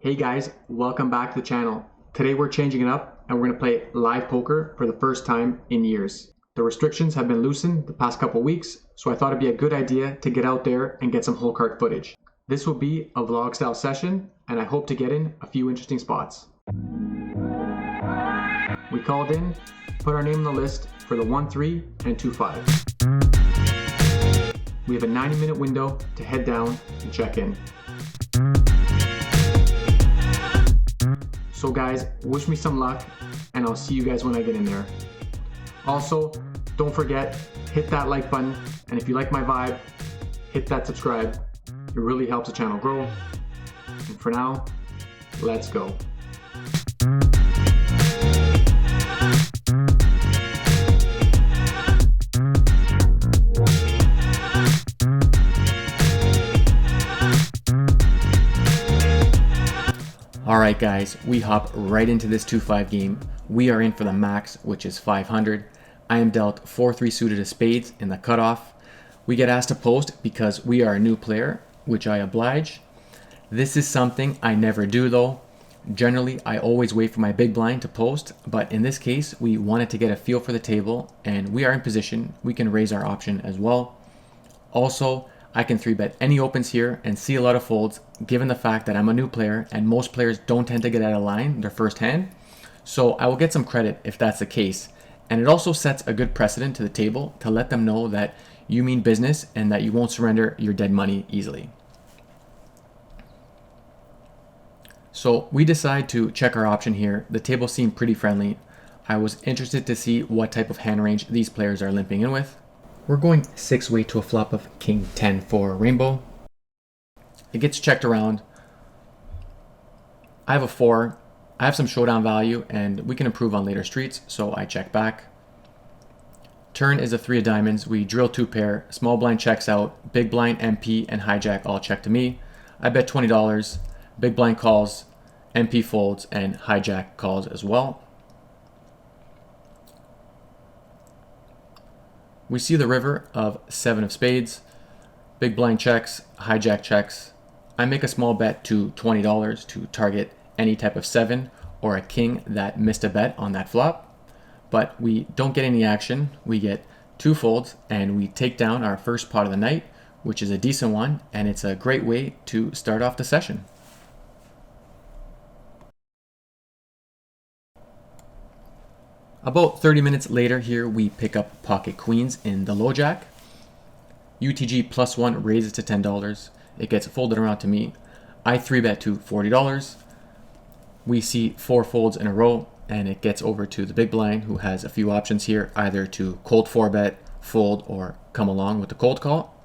Hey guys, welcome back to the channel. Today we're changing it up and we're going to play live poker for the first time in years. The restrictions have been loosened the past couple weeks, so I thought it'd be a good idea to get out there and get some whole card footage. This will be a vlog style session and I hope to get in a few interesting spots. We called in, put our name on the list for the 1-3 and 2-5. We have a 90-minute window to head down and check in. So guys, wish me some luck and I'll see you guys when I get in there. Also, don't forget, hit that like button, and if you like my vibe, hit that subscribe. It really helps the channel grow. And for now, let's go. Alright guys, we hop right into this 2-5 game. We are in for the max, which is 500. I am dealt 4-3 suited of spades in the cutoff. We get asked to post because we are a new player, which I oblige. This is something I never do though. Generally, I always wait for my big blind to post, but in this case, we wanted to get a feel for the table and we are in position. We can raise our option as well. Also, I can 3-bet any opens here and see a lot of folds given the fact that I'm a new player and most players don't tend to get out of line their first hand. So I will get some credit if that's the case. And it also sets a good precedent to the table to let them know that you mean business and that you won't surrender your dead money easily. So we decide to check our option here. The table seemed pretty friendly. I was interested to see what type of hand range these players are limping in with. We're going 6-way to a flop of King 10 for rainbow. It gets checked around. I have a 4. I have some showdown value and we can improve on later streets, so I check back. Turn is a 3 of diamonds. We drill 2 pair. Small blind checks out. Big blind, MP, and hijack all check to me. I bet $20. Big blind calls. MP folds and hijack calls as well. We see the river of 7 of spades. Big blind checks, hijack checks. I make a small bet to $20 to target any type of 7 or a king that missed a bet on that flop. But we don't get any action. We get 2 folds and we take down our first pot of the night, which is a decent one, and it's a great way to start off the session. About 30 minutes later here, we pick up pocket queens in the low jack. UTG +1 raises to $10. It gets folded around to me. I 3-bet to $40. We see 4 folds in a row and it gets over to the big blind, who has a few options here, either to cold 4-bet, fold, or come along with the cold call.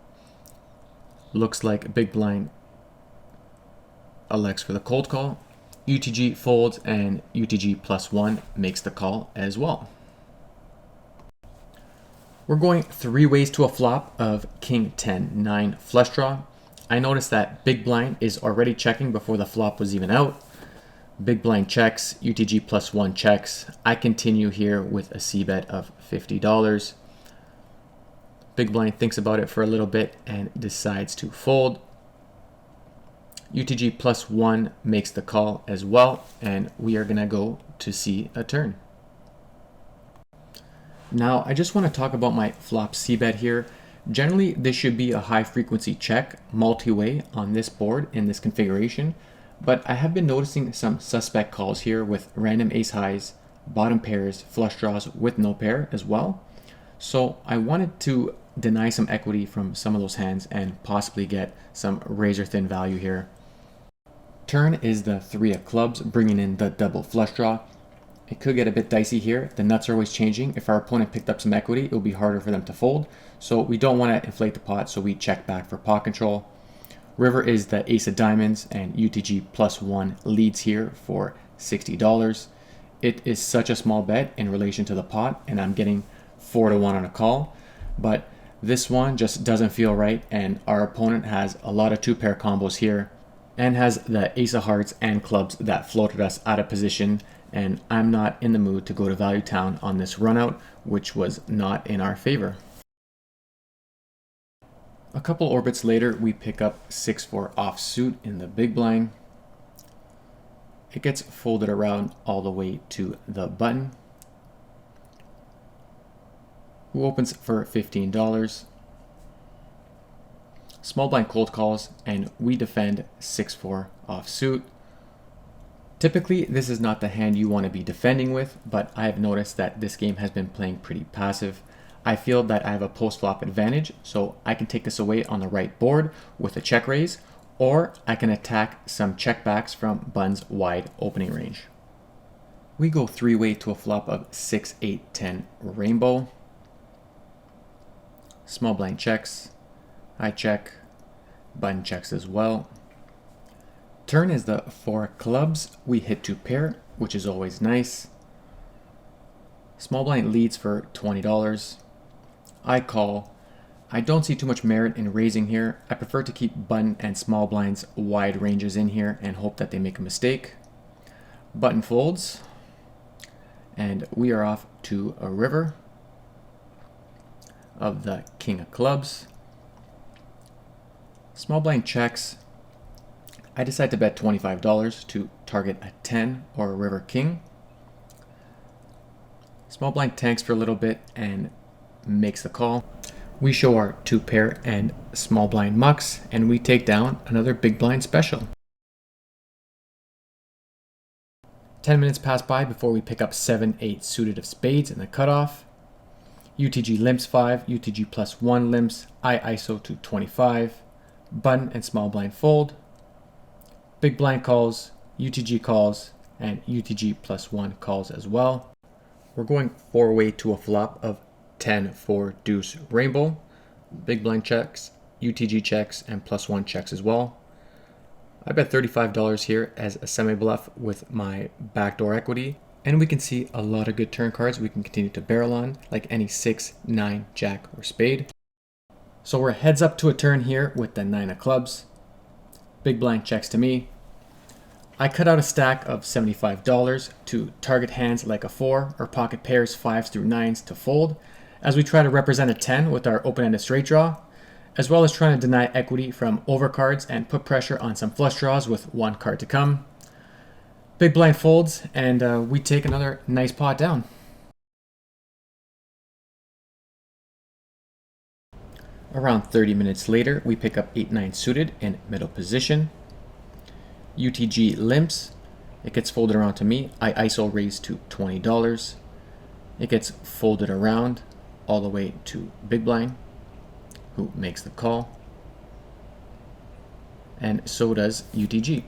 Looks like big blind elects for the cold call. UTG folds and UTG +1 makes the call as well. We're going 3 ways to a flop of King 10 9 flush draw. I noticed that big blind is already checking before the flop was even out. Big blind checks, UTG +1 checks. I continue here with a C-bet of $50. Big blind thinks about it for a little bit and decides to fold. UTG +1 makes the call as well, and we are gonna go to see a turn. Now, I just want to talk about my flop C-bet here. Generally, this should be a high frequency check, multi-way on this board in this configuration, but I have been noticing some suspect calls here with random ace highs, bottom pairs, flush draws with no pair as well. So I wanted to deny some equity from some of those hands and possibly get some razor thin value here. Turn is the 3 of clubs, bringing in the double flush draw. It could get a bit dicey here. The nuts are always changing. If our opponent picked up some equity, it will be harder for them to fold. So we don't want to inflate the pot, so we check back for pot control. River is the ace of diamonds, and UTG +1 leads here for $60. It is such a small bet in relation to the pot, and I'm getting 4-1 on a call. But this one just doesn't feel right, and our opponent has a lot of 2-pair combos here and has the ace of hearts and clubs that floated us out of position, and I'm not in the mood to go to Value Town on this runout, which was not in our favor. A couple orbits later, we pick up 6-4 offsuit in the big blind. It gets folded around all the way to the button, who opens for $15. Small blind cold calls, and we defend 6-4 offsuit. Typically, this is not the hand you want to be defending with, but I have noticed that this game has been playing pretty passive. I feel that I have a post-flop advantage, so I can take this away on the right board with a check raise, or I can attack some checkbacks from Bun's wide opening range. We go three-way to a flop of 6, 8, 10 rainbow. Small blind checks. I check. Button checks as well. Turn is the 4 clubs. We hit to pair, which is always nice. Small blind leads for $20. I call. I don't see too much merit in raising here. I prefer to keep button and small blinds wide ranges in here and hope that they make a mistake. Button folds. And we are off to a river of the king of clubs. Small blind checks. I decide to bet $25 to target a 10 or a river king. Small blind tanks for a little bit and makes the call. We show our 2 pair and small blind mucks, and we take down another big blind special. 10 minutes pass by before we pick up 7, 8 suited of spades in the cutoff. UTG limps 5, UTG plus 1 limps. I ISO to 25. Button and small blind fold. Big blind calls, UTG calls, and UTG plus 1 calls as well. We're going 4-way to a flop of 10, 4 deuce rainbow. Big blind checks, UTG checks, and plus 1 checks as well. I bet $35 here as a semi-bluff with my backdoor equity. And we can see a lot of good turn cards we can continue to barrel on, like any 6, 9, jack, or spade. So we're heads up to a turn here with the 9 of clubs. Big blind checks to me. I cut out a stack of $75 to target hands like a 4 or pocket pairs 5s through 9s to fold, as we try to represent a 10 with our open-ended straight draw, as well as trying to deny equity from overcards and put pressure on some flush draws with 1 card to come. Big blind folds, and we take another nice pot down. Around 30 minutes later, we pick up 8-9 suited in middle position. UTG limps. It gets folded around to me. I ISO raise to $20. It gets folded around all the way to big blind, who makes the call. And so does UTG.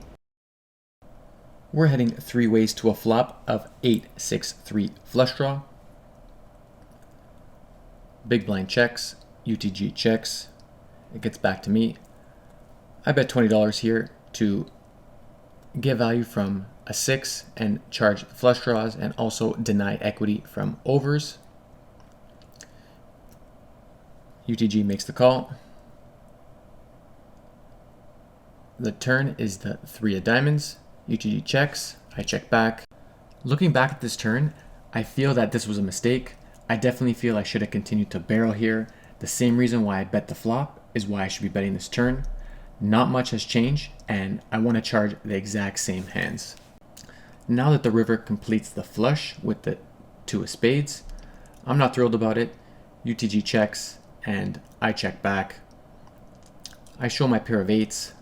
We're heading 3 ways to a flop of 8, 6, 3 flush draw. Big blind checks. UTG checks. It gets back to me. I bet $20 here to get value from a 6 and charge flush draws and also deny equity from overs. UTG makes the call. The turn is the 3 of diamonds. UTG checks. I check back. Looking back at this turn, I feel that this was a mistake. I definitely feel I should have continued to barrel here. The same reason why I bet the flop is why I should be betting this turn. Not much has changed, and I want to charge the exact same hands. Now that the river completes the flush with the 2 of spades, I'm not thrilled about it. UTG checks, and I check back. I show my pair of 8s.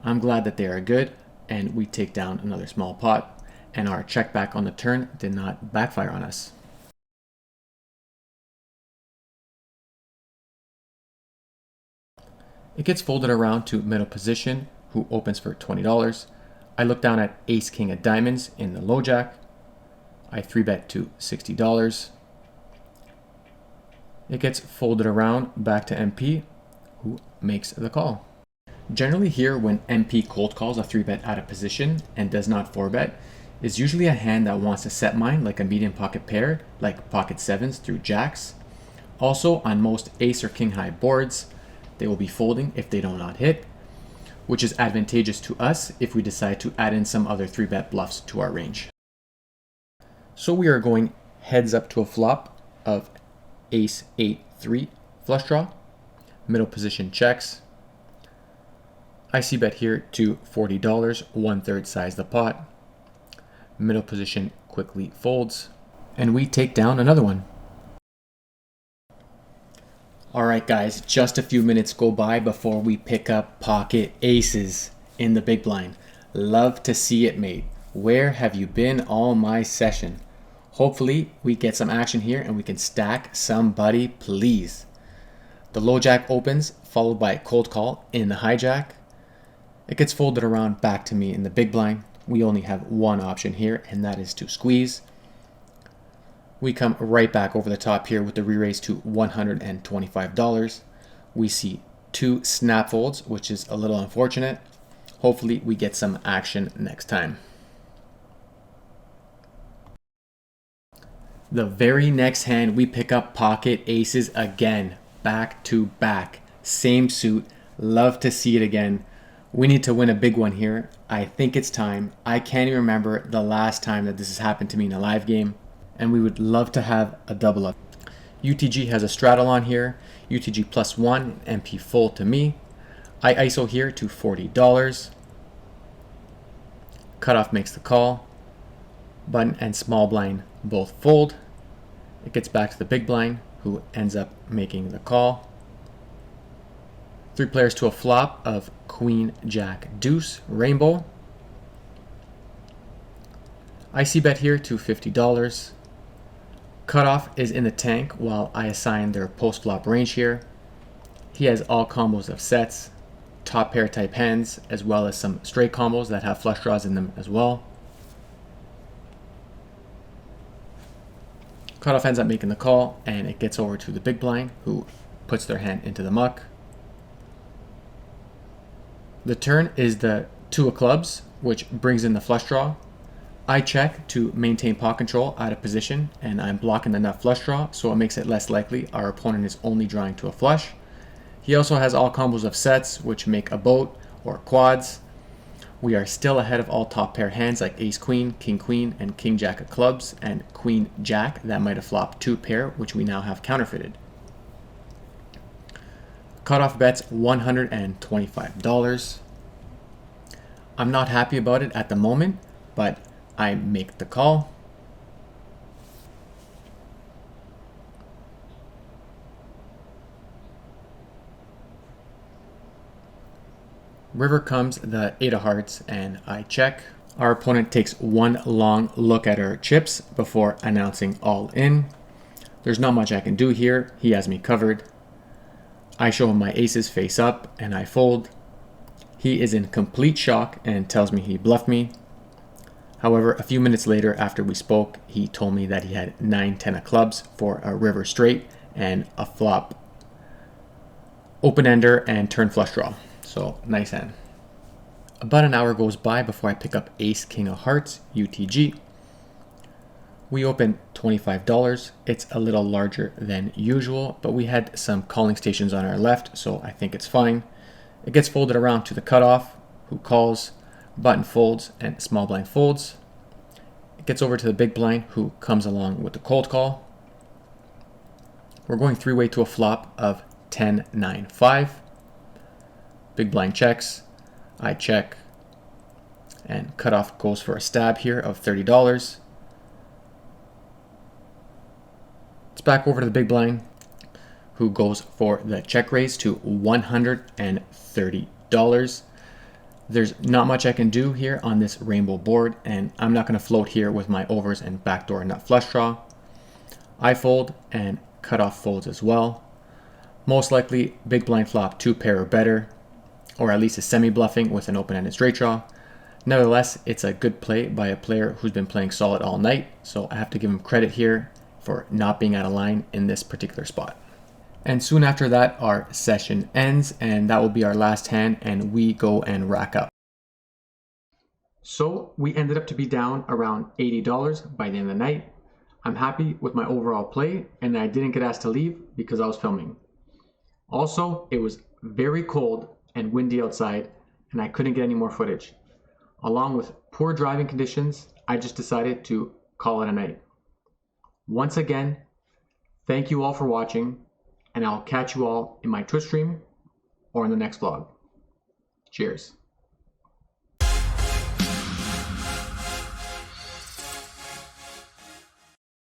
I'm glad that they are good, and we take down another small pot, and our check back on the turn did not backfire on us. It gets folded around to middle position, who opens for $20. I look down at ace king of diamonds in the low jack. I 3-bet to $60. It gets folded around back to MP, who makes the call. Generally here, when MP cold calls a 3-bet out of position and does not 4-bet, is usually a hand that wants to set mine like a medium pocket pair, like pocket 7s through jacks. Also, on most ace or king high boards, they will be folding if they do not hit, which is advantageous to us if we decide to add in some other 3-bet bluffs to our range. So we are going heads up to a flop of ace 8-3 flush draw. Middle position checks. I see bet here to $40, 1/3 size the pot. middle position quickly folds, and we take down another one. All right, guys, just a few minutes go by before we pick up pocket aces in the big blind. Love to see it, mate. Where have you been all my session? Hopefully we get some action here and we can stack somebody, please. The low jack opens, followed by a cold call in the hijack. It gets folded around back to me in the big blind. We only have one option here, and that is to squeeze. We come right back over the top here with the re-raise to $125. We see two snap folds, which is a little unfortunate. Hopefully we get some action next time. The very next hand, we pick up pocket aces again, back to back, same suit. Love to see it again. We need to win a big one here. I think it's time. I can't even remember the last time that this has happened to me in a live game, and we would love to have a double up. UTG has a straddle on here. UTG +1, MP full to me. I ISO here to $40. Cutoff makes the call. Button and small blind both fold. It gets back to the big blind, who ends up making the call. Three players to a flop of queen, jack, deuce, rainbow. I see bet here to $50. Cutoff is in the tank while I assign their post flop range here. He has all combos of sets, top pair type hands, as well as some straight combos that have flush draws in them as well. Cutoff ends up making the call, and it gets over to the big blind, who puts their hand into the muck. The turn is the two of clubs, which brings in the flush draw. I check to maintain pot control out of position, and I'm blocking the nut flush draw, so it makes it less likely our opponent is only drawing to a flush. He also has all combos of sets, which make a boat or quads. We are still ahead of all top pair hands like ace queen, king queen, and king jack of clubs, and queen jack that might have flopped two pair, which we now have counterfeited. Cutoff bets $125. I'm not happy about it at the moment, but I make the call. River comes the 8 of hearts, and I check. Our opponent takes one long look at our chips before announcing all in. There's not much I can do here. He has me covered. I show him my aces face up, and I fold. He is in complete shock and tells me he bluffed me. However, a few minutes later after we spoke, he told me that he had 9-10 of clubs for a river straight and a flop open-ender and turn flush draw. So nice hand. About an hour goes by before I pick up ace king of hearts, UTG. We open $25. It's a little larger than usual, but we had some calling stations on our left, so I think it's fine. It gets folded around to the cutoff, who calls, button folds, and small blind folds. It gets over to the big blind, who comes along with the cold call. We're going three-way to a flop of 10-9-5. Big blind checks. I check. And cutoff goes for a stab here of $30. It's back over to the big blind, who goes for the check raise to $130. There's not much I can do here on this rainbow board, and I'm not going to float here with my overs and backdoor nut flush draw. I fold, and cutoff folds as well. Most likely big blind flop 2 pair or better, or at least a semi-bluffing with an open-ended straight draw. Nevertheless, it's a good play by a player who's been playing solid all night, so I have to give him credit here for not being out of line in this particular spot. And soon after that, our session ends, and that will be our last hand, and we go and rack up. So we ended up to be down around $80 by the end of the night. I'm happy with my overall play, and I didn't get asked to leave because I was filming. Also, it was very cold and windy outside, and I couldn't get any more footage. Along with poor driving conditions, I just decided to call it a night. Once again, thank you all for watching, and I'll catch you all in my Twitch stream or in the next vlog. Cheers.